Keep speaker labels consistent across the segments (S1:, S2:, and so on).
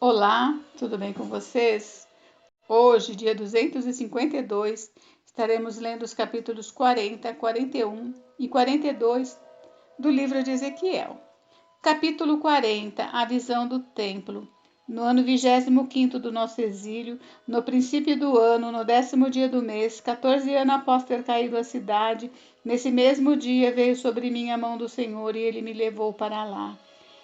S1: Olá, tudo bem com vocês? Hoje, dia 252, estaremos lendo os capítulos 40, 41 e 42 do livro de Ezequiel. Capítulo 40, a visão do templo. No ano 25º do nosso exílio, no princípio do ano, no 10º dia do mês, 14 anos após ter caído a cidade, nesse mesmo dia veio sobre mim a mão do Senhor e ele me levou para lá.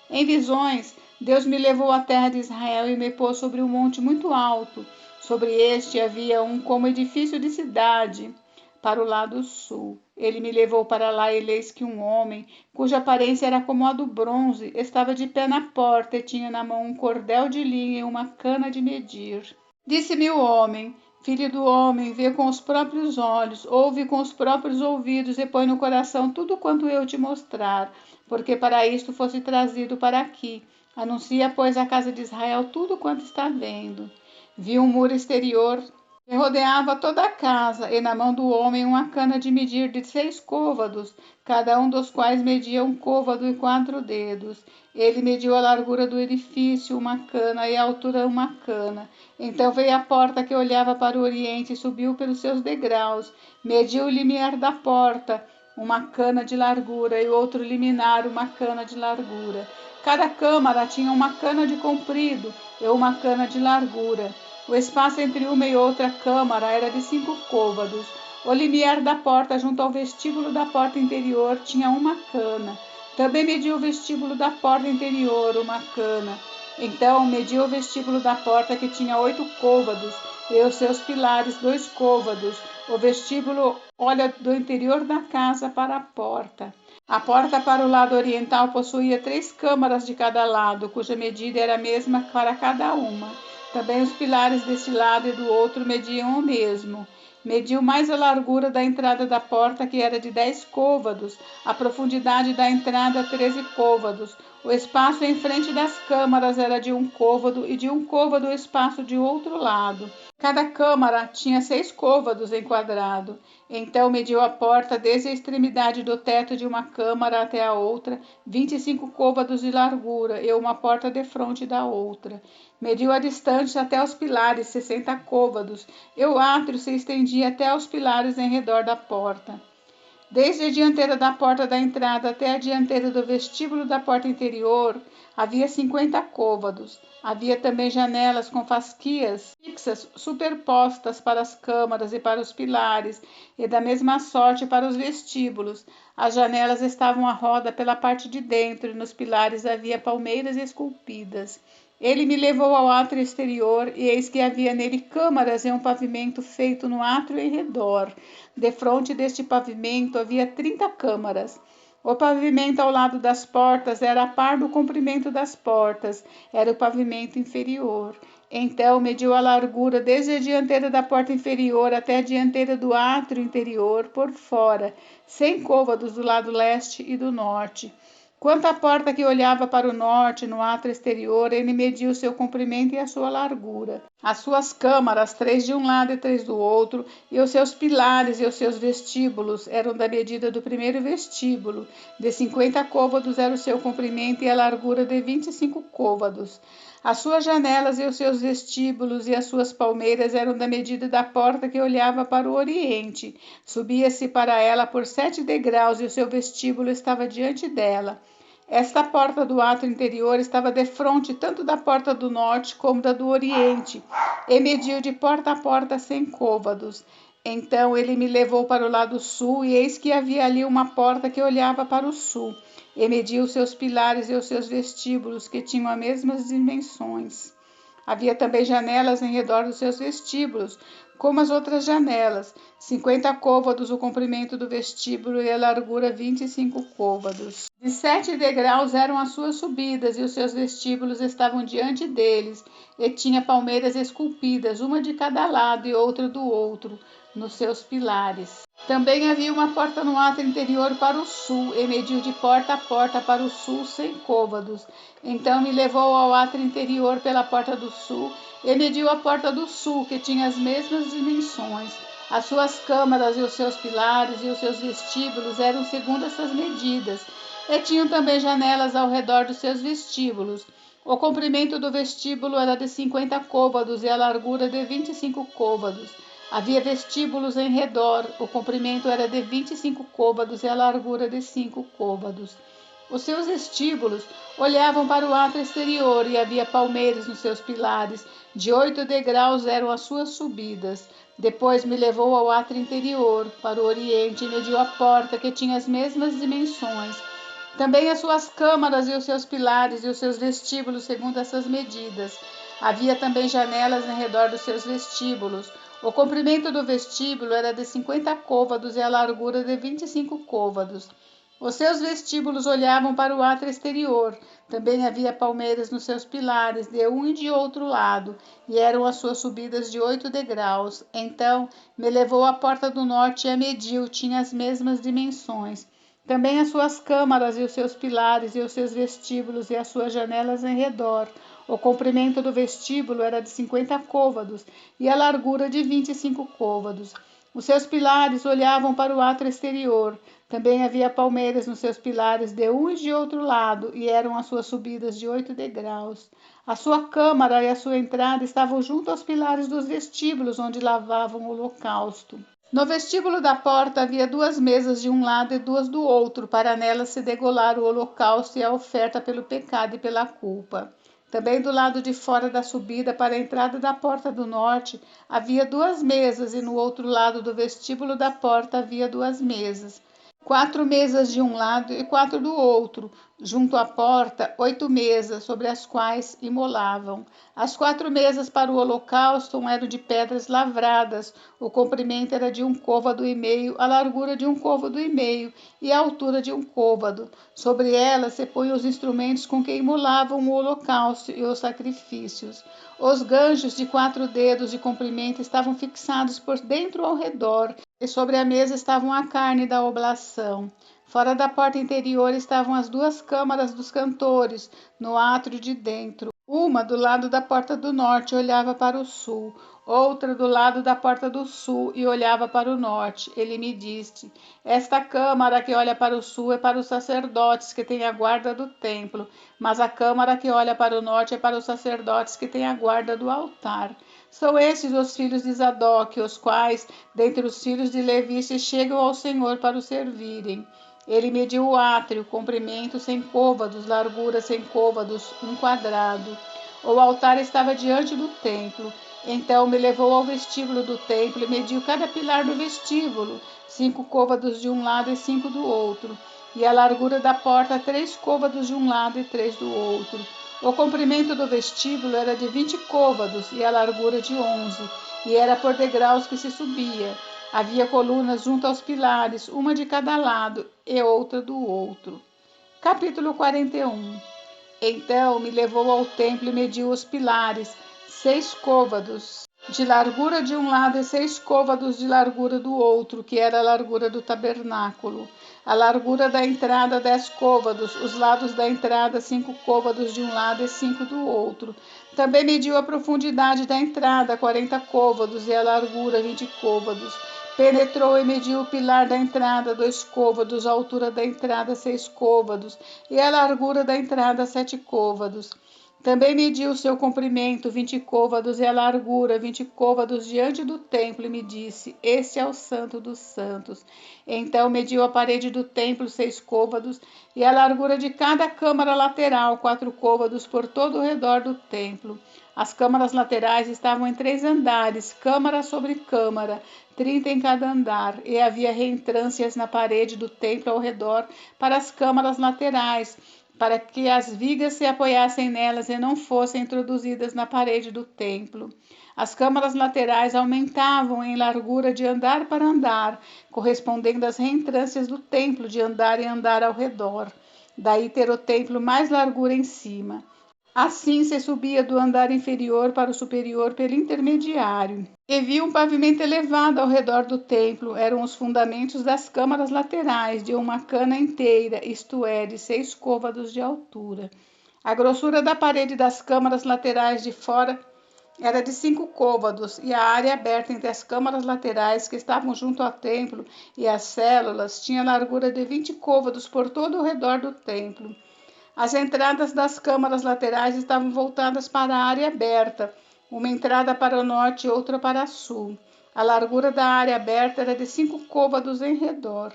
S1: Em visões, Deus me levou à terra de Israel e me pôs sobre um monte muito alto. Sobre este havia como edifício de cidade para o lado sul. Ele me levou para lá e eis que um homem, cuja aparência era como a do bronze, estava de pé na porta e tinha na mão um cordel de linha e uma cana de medir. Disse-me o homem: Filho do homem, vê com os próprios olhos, ouve com os próprios ouvidos e põe no coração tudo quanto eu te mostrar, porque para isto fosse trazido para aqui. Anuncia, pois, à casa de Israel tudo quanto está vendo. Vi um muro exterior que rodeava toda a casa, e na mão do homem uma cana de medir de 6 côvados, cada um dos quais media 1 côvado e 4 dedos. Ele mediu a largura do edifício, uma cana, e a altura, uma cana. Então veio à porta que olhava para o oriente e subiu pelos seus degraus. Mediu o limiar da porta, uma cana de largura, e o outro limiar, uma cana de largura. Cada câmara tinha uma cana de comprido e uma cana de largura. O espaço entre uma e outra câmara era de 5 côvados. O limiar da porta junto ao vestíbulo da porta interior tinha uma cana. Também mediu o vestíbulo da porta interior, uma cana. Então mediu o vestíbulo da porta, que tinha 8 côvados, e os seus pilares 2 côvados. O vestíbulo olha do interior da casa para a porta. A porta para o lado oriental possuía 3 câmaras de cada lado, cuja medida era a mesma para cada uma. Também os pilares deste lado e do outro mediam o mesmo. Mediu mais a largura da entrada da porta, que era de 10 côvados, a profundidade da entrada 13 côvados. O espaço em frente das câmaras era de 1 côvado, e de 1 côvado o espaço de outro lado. Cada câmara tinha 6 côvados em quadrado. Então mediu a porta desde a extremidade do teto de uma câmara até a outra, 25 côvados de largura, e uma porta defronte da outra. Mediu a distância até os pilares, 60 côvados, e o átrio se estendia até aos pilares em redor da porta. Desde a dianteira da porta da entrada até a dianteira do vestíbulo da porta interior, havia 50 côvados. Havia também janelas com fasquias fixas superpostas para as câmaras e para os pilares, e da mesma sorte para os vestíbulos. As janelas estavam à roda pela parte de dentro, e nos pilares havia palmeiras esculpidas. Ele me levou ao átrio exterior, e eis que havia nele câmaras e um pavimento feito no átrio em redor. Defronte deste pavimento havia 30 câmaras. O pavimento ao lado das portas era a par do comprimento das portas, era o pavimento inferior. Então mediu a largura desde a dianteira da porta inferior até a dianteira do átrio interior por fora, 100 côvados do lado leste e do norte. Quanto à porta que olhava para o norte, no átrio exterior, ele mediu seu comprimento e a sua largura. As suas câmaras, 3 de um lado e 3 do outro, e os seus pilares e os seus vestíbulos eram da medida do primeiro vestíbulo. De 50 côvados era o seu comprimento e a largura de 25 côvados. As suas janelas e os seus vestíbulos e as suas palmeiras eram da medida da porta que olhava para o oriente. Subia-se para ela por 7 degraus e o seu vestíbulo estava diante dela. Esta porta do átrio interior estava defronte tanto da porta do norte como da do oriente, e mediu de porta a porta 100 côvados. Então ele me levou para o lado sul, e eis que havia ali uma porta que olhava para o sul, e mediu os seus pilares e os seus vestíbulos, que tinham as mesmas dimensões. Havia também janelas em redor dos seus vestíbulos, como as outras janelas, 50 côvados o comprimento do vestíbulo e a largura 25 côvados. De 7 degraus eram as suas subidas, e os seus vestíbulos estavam diante deles, e tinha palmeiras esculpidas, uma de cada lado e outra do outro, nos seus pilares. Também havia uma porta no átrio interior para o sul, e mediu de porta a porta para o sul 100 côvados. Então me levou ao átrio interior pela porta do sul, e mediu a porta do sul, que tinha as mesmas dimensões. As suas câmaras e os seus pilares e os seus vestíbulos eram segundo essas medidas, e tinham também janelas ao redor dos seus vestíbulos. O comprimento do vestíbulo era de 50 côvados e a largura de 25 côvados. Havia vestíbulos em redor, o comprimento era de 25 côvados e a largura de 5 côvados. Os seus vestíbulos olhavam para o átrio exterior e havia palmeiras nos seus pilares. De 8 degraus eram as suas subidas. Depois me levou ao átrio interior, para o oriente, e mediu a porta, que tinha as mesmas dimensões. Também as suas câmaras e os seus pilares e os seus vestíbulos, segundo essas medidas. Havia também janelas em redor dos seus vestíbulos. O comprimento do vestíbulo era de 50 côvados e a largura de 25 côvados. Os seus vestíbulos olhavam para o átrio exterior. Também havia palmeiras nos seus pilares, de um e de outro lado, e eram as suas subidas de 8 degraus. Então me levou à porta do norte e a mediu, tinha as mesmas dimensões. Também as suas câmaras e os seus pilares e os seus vestíbulos e as suas janelas em redor. O comprimento do vestíbulo era de 50 côvados e a largura de 25 côvados. Os seus pilares olhavam para o átrio exterior. Também havia palmeiras nos seus pilares de um e de outro lado, e eram as suas subidas de 8 degraus. A sua câmara e a sua entrada estavam junto aos pilares dos vestíbulos, onde lavavam o holocausto. No vestíbulo da porta havia 2 mesas de um lado e 2 do outro, para nelas se degolar o holocausto e a oferta pelo pecado e pela culpa. Também do lado de fora da subida para a entrada da porta do norte havia 2 mesas, e no outro lado do vestíbulo da porta havia 2 mesas. 4 mesas de um lado e 4 do outro, junto à porta 8 mesas, sobre as quais imolavam. As 4 mesas para o holocausto eram de pedras lavradas, o comprimento era de 1 côvado e meio, a largura de 1 côvado e meio e a altura de 1 côvado. Sobre elas se punham os instrumentos com que imolavam o holocausto e os sacrifícios. Os ganchos de 4 dedos de comprimento estavam fixados por dentro ao redor, e sobre a mesa estavam a carne da oblação. Fora da porta interior estavam as 2 câmaras dos cantores, no átrio de dentro. Uma do lado da porta do norte olhava para o sul, outra do lado da porta do sul e olhava para o norte. Ele me disse: esta câmara que olha para o sul é para os sacerdotes que têm a guarda do templo, mas a câmara que olha para o norte é para os sacerdotes que têm a guarda do altar. São estes os filhos de Zadok, os quais, dentre os filhos de Levi, se chegam ao Senhor para o servirem. Ele mediu o átrio, comprimento 100 côvados, largura 100 côvados, 1 quadrado. O altar estava diante do templo. Então me levou ao vestíbulo do templo e mediu cada pilar do vestíbulo, 5 côvados de um lado e 5 do outro. E a largura da porta 3 côvados de um lado e 3 do outro. O comprimento do vestíbulo era de 20 côvados e a largura de 11, e era por degraus que se subia. Havia colunas junto aos pilares, uma de cada lado e outra do outro. Capítulo 41. Então me levou ao templo e mediu os pilares, 6 côvados de largura de um lado e 6 côvados de largura do outro, que era a largura do tabernáculo. A largura da entrada 10 côvados, os lados da entrada 5 côvados de um lado e 5 do outro. Também mediu a profundidade da entrada 40 côvados e a largura 20 côvados. Penetrou e mediu o pilar da entrada 2 côvados, a altura da entrada 6 côvados e a largura da entrada 7 côvados. Também mediu o seu comprimento 20 côvados e a largura 20 côvados diante do templo e me disse: este é o santo dos santos. Então mediu a parede do templo 6 côvados e a largura de cada câmara lateral 4 côvados por todo o redor do templo. As câmaras laterais estavam em 3 andares, câmara sobre câmara, 30 em cada andar, e havia reentrâncias na parede do templo ao redor para as câmaras laterais, para que as vigas se apoiassem nelas e não fossem introduzidas na parede do templo. As câmaras laterais aumentavam em largura de andar para andar, correspondendo às reentrâncias do templo de andar em andar ao redor. Daí ter o templo mais largura em cima. Assim se subia do andar inferior para o superior pelo intermediário. E vi um pavimento elevado ao redor do templo. Eram os fundamentos das câmaras laterais, de uma cana inteira, isto é, de 6 côvados de altura. A grossura da parede das câmaras laterais de fora era de 5 côvados, e a área aberta entre as câmaras laterais que estavam junto ao templo e as células tinha largura de 20 côvados por todo o redor do templo. As entradas das câmaras laterais estavam voltadas para a área aberta, uma entrada para o norte e outra para o sul. A largura da área aberta era de 5 côvados em redor.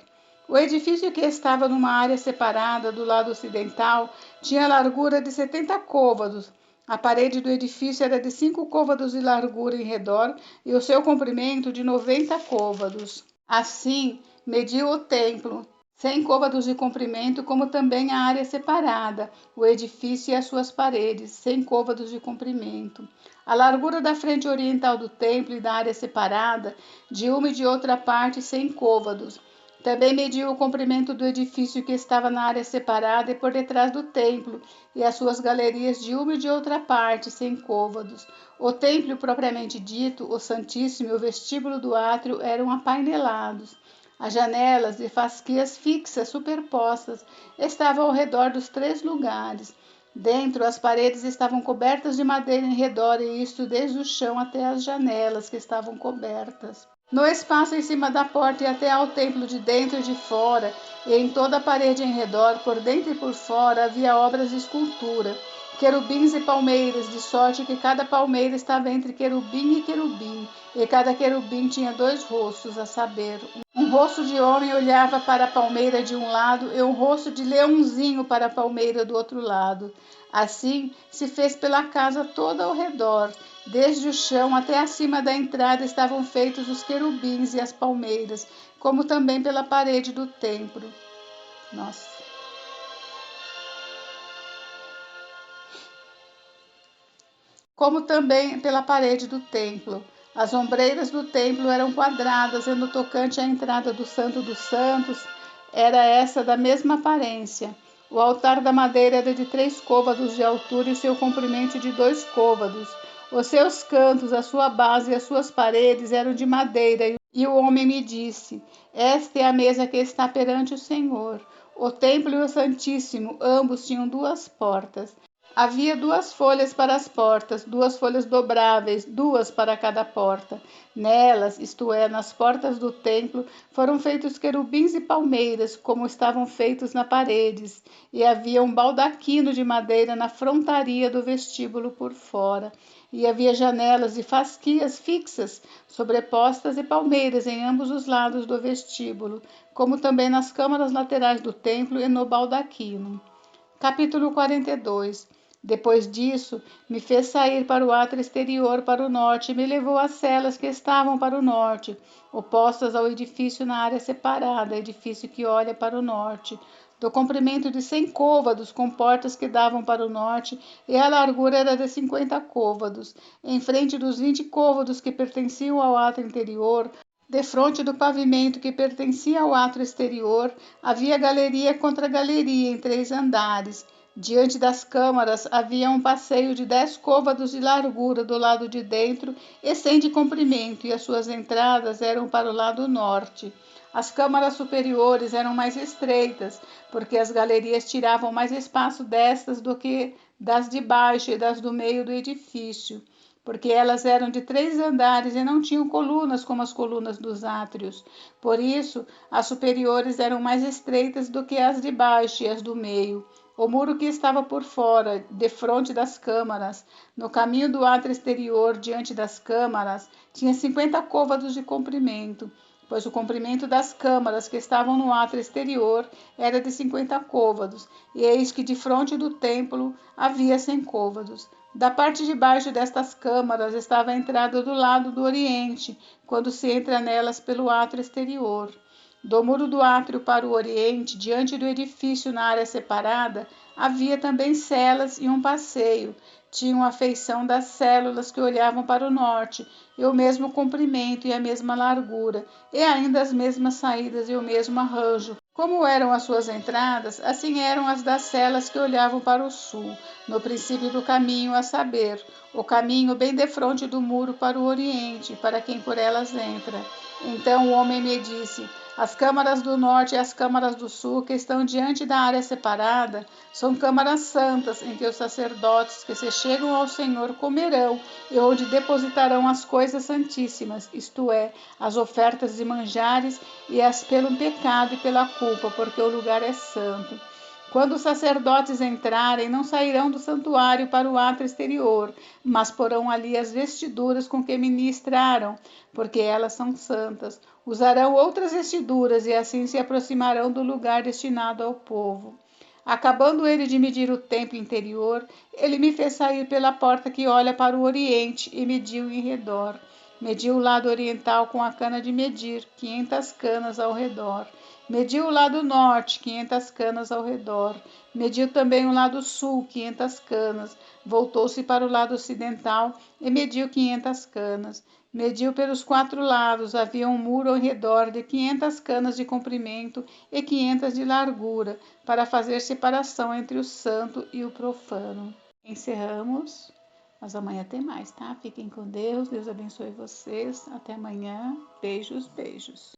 S1: O edifício, que estava numa área separada do lado ocidental, tinha largura de 70 côvados. A parede do edifício era de 5 côvados de largura em redor e o seu comprimento de 90 côvados. Assim, mediu o templo, 100 côvados de comprimento, como também a área separada, o edifício e as suas paredes, 100 côvados de comprimento. A largura da frente oriental do templo e da área separada, de uma e de outra parte, 100 côvados. Também mediu o comprimento do edifício que estava na área separada e por detrás do templo, e as suas galerias de uma e de outra parte, 100 côvados. O templo propriamente dito, o Santíssimo e o vestíbulo do átrio eram apainelados. As janelas e fasquias fixas superpostas estavam ao redor dos 3 lugares. Dentro, as paredes estavam cobertas de madeira em redor, e isto desde o chão até as janelas, que estavam cobertas. No espaço em cima da porta e até ao templo, de dentro e de fora, e em toda a parede em redor, por dentro e por fora, havia obras de escultura, querubins e palmeiras, de sorte que cada palmeira estava entre querubim e querubim, e cada querubim tinha 2 rostos, a saber, um rosto de homem olhava para a palmeira de um lado e um rosto de leãozinho para a palmeira do outro lado. Assim se fez pela casa toda ao redor. Desde o chão até acima da entrada estavam feitos os querubins e as palmeiras, como também pela parede do templo. Como também pela parede do templo. As ombreiras do templo eram quadradas, e no tocante à entrada do Santo dos Santos, era essa da mesma aparência. O altar da madeira era de 3 côvados de altura e seu comprimento de 2 côvados. Os seus cantos, a sua base e as suas paredes eram de madeira. E o homem me disse: esta é a mesa que está perante o Senhor. O templo e o Santíssimo, ambos tinham 2 portas. Havia 2 folhas para as portas, 2 folhas dobráveis, 2 para cada porta. Nelas, isto é, nas portas do templo, foram feitos querubins e palmeiras, como estavam feitos nas paredes, e havia um baldaquino de madeira na frontaria do vestíbulo por fora. E havia janelas e fasquias fixas, sobrepostas, e palmeiras em ambos os lados do vestíbulo, como também nas câmaras laterais do templo e no baldaquino. Capítulo 42. Depois disso, me fez sair para o átrio exterior para o norte e me levou às celas que estavam para o norte, opostas ao edifício na área separada, edifício que olha para o norte, do comprimento de 100 côvados, com portas que davam para o norte, e a largura era de 50 côvados. Em frente dos 20 côvados que pertenciam ao átrio interior, defronte do pavimento que pertencia ao átrio exterior, havia galeria contra galeria em 3 andares. Diante das câmaras havia um passeio de 10 côvados de largura do lado de dentro e 100 de comprimento, e as suas entradas eram para o lado norte. As câmaras superiores eram mais estreitas, porque as galerias tiravam mais espaço destas do que das de baixo e das do meio do edifício, porque elas eram de 3 andares e não tinham colunas como as colunas dos átrios. Por isso, as superiores eram mais estreitas do que as de baixo e as do meio. O muro que estava por fora, defronte das câmaras, no caminho do átrio exterior, diante das câmaras, tinha 50 côvados de comprimento, pois o comprimento das câmaras que estavam no átrio exterior era de 50 côvados, e eis que defronte do templo havia 100 côvados. Da parte de baixo destas câmaras estava a entrada do lado do oriente, quando se entra nelas pelo átrio exterior. Do muro do átrio para o oriente, diante do edifício na área separada, havia também celas e um passeio. Tinham a feição das células que olhavam para o norte, e o mesmo comprimento e a mesma largura, e ainda as mesmas saídas e o mesmo arranjo. Como eram as suas entradas, assim eram as das celas que olhavam para o sul, no princípio do caminho, a saber, o caminho bem defronte do muro para o oriente, para quem por elas entra. Então o homem me disse: as câmaras do norte e as câmaras do sul, que estão diante da área separada, são câmaras santas, em que os sacerdotes que se chegam ao Senhor comerão, e onde depositarão as coisas santíssimas, isto é, as ofertas de manjares e as pelo pecado e pela culpa, porque o lugar é santo. Quando os sacerdotes entrarem, não sairão do santuário para o átrio exterior, mas porão ali as vestiduras com que ministraram, porque elas são santas. Usarão outras vestiduras e assim se aproximarão do lugar destinado ao povo. Acabando ele de medir o templo interior, ele me fez sair pela porta que olha para o oriente e mediu em redor. Mediu o lado oriental com a cana de medir, 500 canas ao redor. Mediu o lado norte, 500 canas ao redor. Mediu também o lado sul, 500 canas. Voltou-se para o lado ocidental e mediu 500 canas. Mediu pelos 4 lados, havia um muro ao redor de 500 canas de comprimento e 500 de largura, para fazer separação entre o santo e o profano. Encerramos, mas amanhã tem mais, tá? Fiquem com Deus, Deus abençoe vocês. Até amanhã. Beijos, beijos.